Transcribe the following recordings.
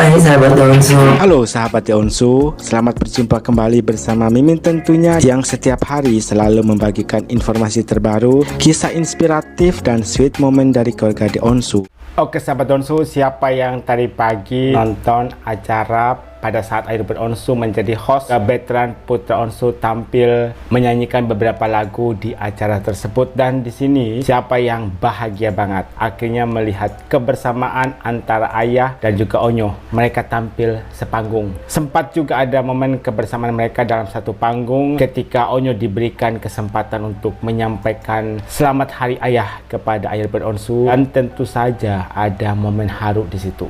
Hai sahabat Onsu. Halo sahabat Onsu, selamat berjumpa kembali bersama Mimin tentunya yang setiap hari selalu membagikan informasi terbaru, kisah inspiratif dan sweet moment dari keluarga di Onsu. Oke sahabat Onsu, siapa yang tadi pagi nonton acara pada saat Air Onsu menjadi host, veteran Putra Onsu tampil menyanyikan beberapa lagu di acara tersebut, dan di sini siapa yang bahagia banget akhirnya melihat kebersamaan antara ayah dan juga Onyo. Mereka tampil sepanggung. Sempat juga ada momen kebersamaan mereka dalam satu panggung ketika Onyo diberikan kesempatan untuk menyampaikan selamat hari ayah kepada Air Onsu, dan tentu saja ada momen haru di situ.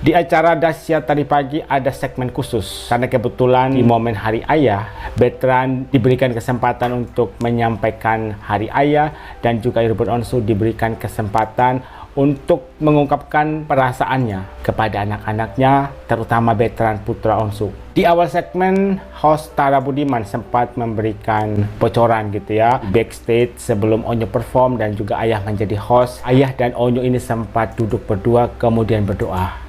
Di acara dahsyat tadi pagi ada segmen khusus karena kebetulan di momen hari ayah, veteran diberikan kesempatan untuk menyampaikan hari ayah, dan juga Air Onsu diberikan kesempatan untuk mengungkapkan perasaannya kepada anak-anaknya, terutama veteran Putra Onsu. Di awal segmen, host Tara Budiman sempat memberikan bocoran gitu ya, backstage sebelum Onyo perform dan juga ayah menjadi host. Ayah dan Onyo ini sempat duduk berdua kemudian berdoa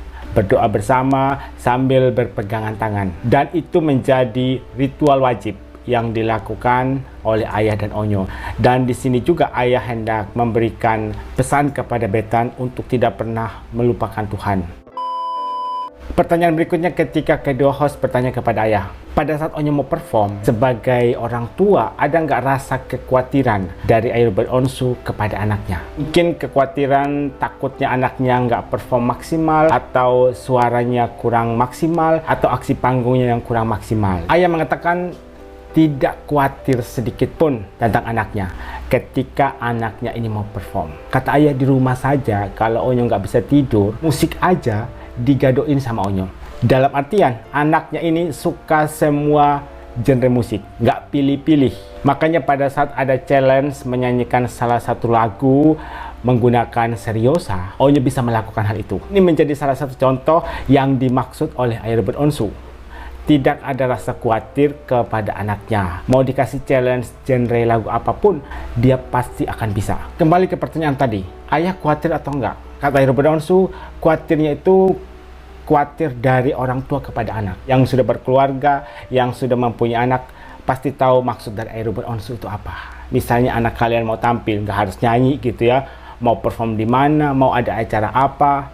bersama sambil berpegangan tangan, dan itu menjadi ritual wajib yang dilakukan oleh ayah dan Onyo. Dan di sini juga ayah hendak memberikan pesan kepada veteran untuk tidak pernah melupakan Tuhan. Pertanyaan berikutnya ketika kedua host bertanya kepada ayah, pada saat Onyo mau perform, sebagai orang tua ada nggak rasa kekhawatiran dari Air Onsu kepada anaknya? Mungkin kekhawatiran takutnya anaknya nggak perform maksimal, atau suaranya kurang maksimal, atau aksi panggungnya yang kurang maksimal. Ayah mengatakan tidak khawatir sedikit pun tentang anaknya ketika anaknya ini mau perform. Kata ayah, di rumah saja kalau Onyo nggak bisa tidur, musik aja digadoin sama Onyo. Dalam artian anaknya ini suka semua genre musik, nggak pilih-pilih. Makanya pada saat ada challenge menyanyikan salah satu lagu menggunakan seriosa, Onyo bisa melakukan hal itu. Ini menjadi salah satu contoh yang dimaksud oleh Air Onsu. Tidak ada rasa khawatir kepada anaknya. Mau dikasih challenge genre lagu apapun, dia pasti akan bisa. Kembali ke pertanyaan tadi, ayah khawatir atau enggak? Kata Air Onsu, khawatirnya itu khawatir dari orang tua kepada anak. Yang sudah berkeluarga, yang sudah mempunyai anak, pasti tahu maksud dari Air Onsu itu apa. Misalnya anak kalian mau tampil, nggak harus nyanyi gitu ya, mau perform di mana, mau ada acara apa,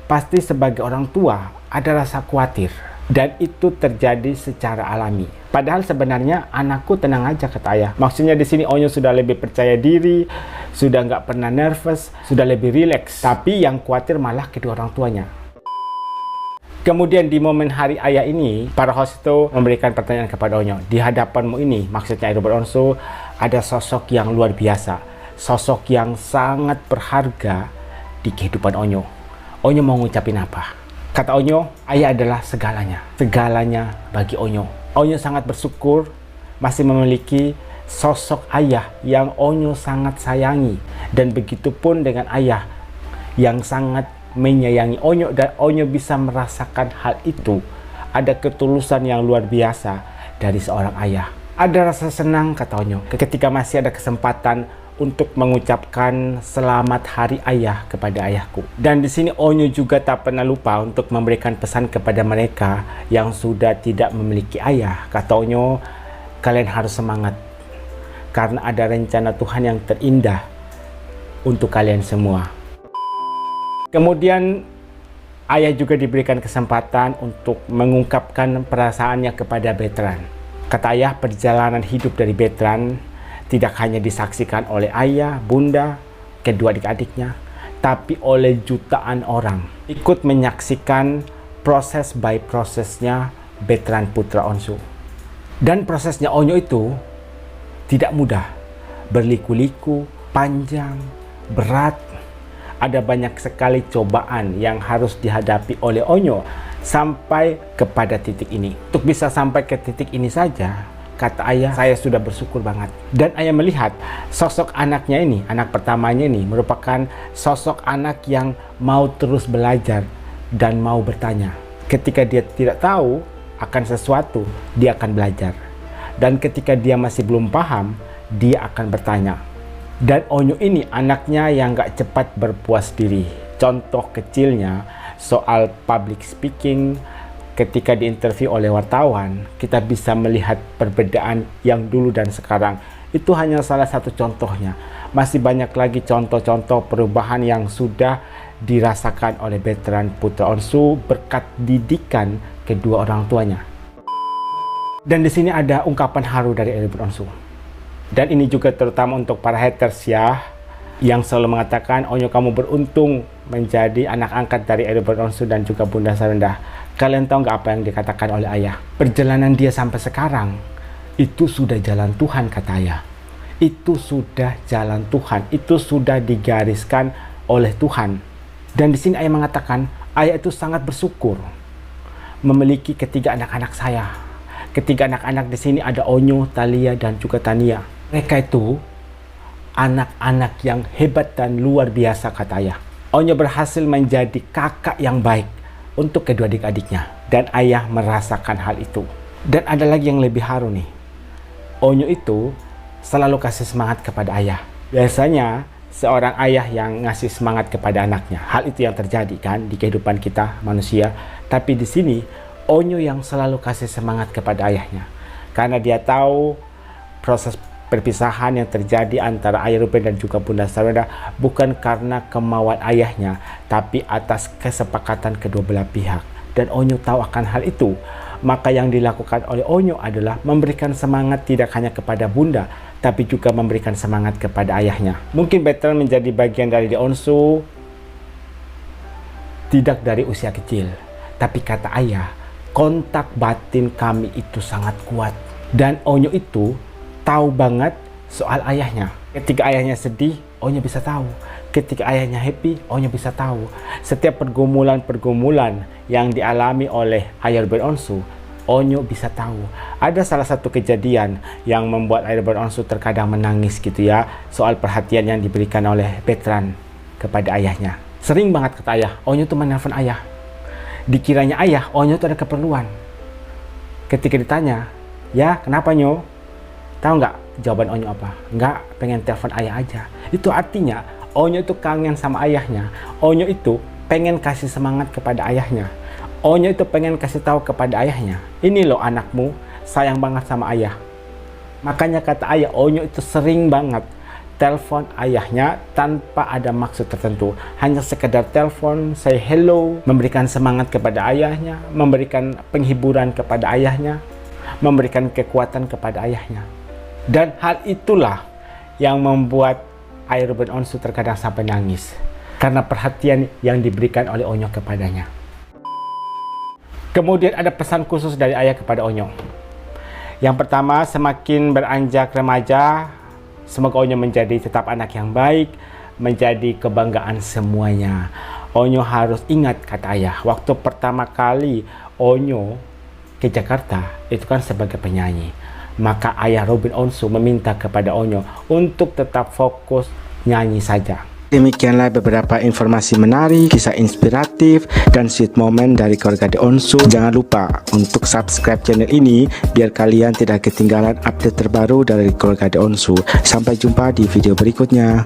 pasti sebagai orang tua ada rasa khawatir. Dan itu terjadi secara alami. Padahal sebenarnya anakku tenang aja, kata ayah. Maksudnya di sini Onyo sudah lebih percaya diri, sudah nggak pernah nervous, sudah lebih rileks. Tapi yang khawatir malah kedua orang tuanya. Kemudian di momen hari ayah ini, para host itu memberikan pertanyaan kepada Onyo. Di hadapanmu ini, maksudnya Air Onsu, ada sosok yang luar biasa. Sosok yang sangat berharga di kehidupan Onyo. Onyo mau ngucapin apa? Kata Onyo, ayah adalah segalanya. Segalanya bagi Onyo. Onyo sangat bersyukur masih memiliki sosok ayah yang Onyo sangat sayangi. Dan begitu pun dengan ayah yang sangat menyayangi Onyo, dan Onyo bisa merasakan hal itu. Ada ketulusan yang luar biasa dari seorang ayah. Ada rasa senang, kata Onyo, ketika masih ada kesempatan untuk mengucapkan selamat hari ayah kepada ayahku. Dan di sini Onyo juga tak pernah lupa untuk memberikan pesan kepada mereka yang sudah tidak memiliki ayah. Kata Onyo, kalian harus semangat karena ada rencana Tuhan yang terindah untuk kalian semua. Kemudian ayah juga diberikan kesempatan untuk mengungkapkan perasaannya kepada veteran. Kata ayah, perjalanan hidup dari veteran tidak hanya disaksikan oleh ayah, bunda, kedua adik-adiknya, tapi oleh jutaan orang ikut menyaksikan proses by prosesnya veteran Putra Onsu. Dan prosesnya Onyo itu tidak mudah, berliku-liku, panjang, berat. Ada banyak sekali cobaan yang harus dihadapi oleh Onyo sampai kepada titik ini. Untuk bisa sampai ke titik ini saja, kata ayah, saya sudah bersyukur banget. Dan ayah melihat sosok anaknya ini, anak pertamanya ini merupakan sosok anak yang mau terus belajar dan mau bertanya. Ketika dia tidak tahu akan sesuatu, dia akan belajar. Dan ketika dia masih belum paham, dia akan bertanya. Dan Onyo ini anaknya yang gak cepat berpuas diri. Contoh kecilnya, soal public speaking ketika diinterview oleh wartawan, kita bisa melihat perbedaan yang dulu dan sekarang. Itu hanya salah satu contohnya. Masih banyak lagi contoh-contoh perubahan yang sudah dirasakan oleh veteran Putra Onsu berkat didikan kedua orang tuanya. Dan di sini ada ungkapan haru dari Airborne Onsu. Dan ini juga terutama untuk para haters ya, yang selalu mengatakan, Onyo kamu beruntung menjadi anak angkat dari Airborne Onsu dan juga Bunda Sarinda. Kalian tahu nggak apa yang dikatakan oleh ayah? Perjalanan dia sampai sekarang, itu sudah jalan Tuhan, kata ayah. Itu sudah jalan Tuhan, itu sudah digariskan oleh Tuhan. Dan di sini ayah mengatakan, ayah itu sangat bersyukur memiliki ketiga anak-anak saya. Ketiga anak-anak di sini ada Onyo, Thalia, dan juga Tania. Mereka itu anak-anak yang hebat dan luar biasa, kata ayah. Onyo berhasil menjadi kakak yang baik untuk kedua adik-adiknya. Dan ayah merasakan hal itu. Dan ada lagi yang lebih haru nih. Onyo itu selalu kasih semangat kepada ayah. Biasanya seorang ayah yang ngasih semangat kepada anaknya. Hal itu yang terjadi kan di kehidupan kita manusia. Tapi di sini Onyo yang selalu kasih semangat kepada ayahnya. Karena dia tahu proses perpisahan yang terjadi antara ayah Ruben dan juga Bunda Sarinda bukan karena kemauan ayahnya, tapi atas kesepakatan kedua belah pihak. Dan Onyo tahu akan hal itu. Maka yang dilakukan oleh Onyo adalah memberikan semangat tidak hanya kepada Bunda, tapi juga memberikan semangat kepada ayahnya. Mungkin veteran menjadi bagian dari The Onsu tidak dari usia kecil, tapi kata ayah, kontak batin kami itu sangat kuat. Dan Onyo itu tahu banget soal ayahnya. Ketika ayahnya sedih, Onyo bisa tahu. Ketika ayahnya happy, Onyo bisa tahu. Setiap pergumulan-pergumulan yang dialami oleh ayah Airborne Onsu, Onyo bisa tahu. Ada salah satu kejadian yang membuat Airborne Onsu terkadang menangis gitu ya, soal perhatian yang diberikan oleh veteran kepada ayahnya. Sering banget kata ayah, Onyo tuh menelpon ayah. Dikiranya ayah, Onyo tuh ada keperluan. Ketika ditanya, ya kenapa Nyo? Tahu nggak jawaban Onyo apa? Nggak, pengen telepon ayah aja. Itu artinya Onyo itu kangen sama ayahnya. Onyo itu pengen kasih semangat kepada ayahnya. Onyo itu pengen kasih tahu kepada ayahnya, ini loh anakmu sayang banget sama ayah. Makanya kata ayah, Onyo itu sering banget telepon ayahnya tanpa ada maksud tertentu. Hanya sekedar telepon, say hello, memberikan semangat kepada ayahnya, memberikan penghiburan kepada ayahnya, memberikan kekuatan kepada ayahnya. Dan hal itulah yang membuat Airborne Onsu terkadang sampai nangis. Karena perhatian yang diberikan oleh Onyo kepadanya. Kemudian ada pesan khusus dari ayah kepada Onyo. Yang pertama, semakin beranjak remaja, semoga Onyo menjadi tetap anak yang baik, menjadi kebanggaan semuanya. Onyo harus ingat, kata ayah, waktu pertama kali Onyo ke Jakarta, itu kan sebagai penyanyi. Maka ayah Ruben Onsu meminta kepada Onyo untuk tetap fokus nyanyi saja. Demikianlah beberapa informasi menarik, kisah inspiratif, dan sweet moment dari keluarga The Onsu. Jangan lupa untuk subscribe channel ini biar kalian tidak ketinggalan update terbaru dari keluarga The Onsu. Sampai jumpa di video berikutnya.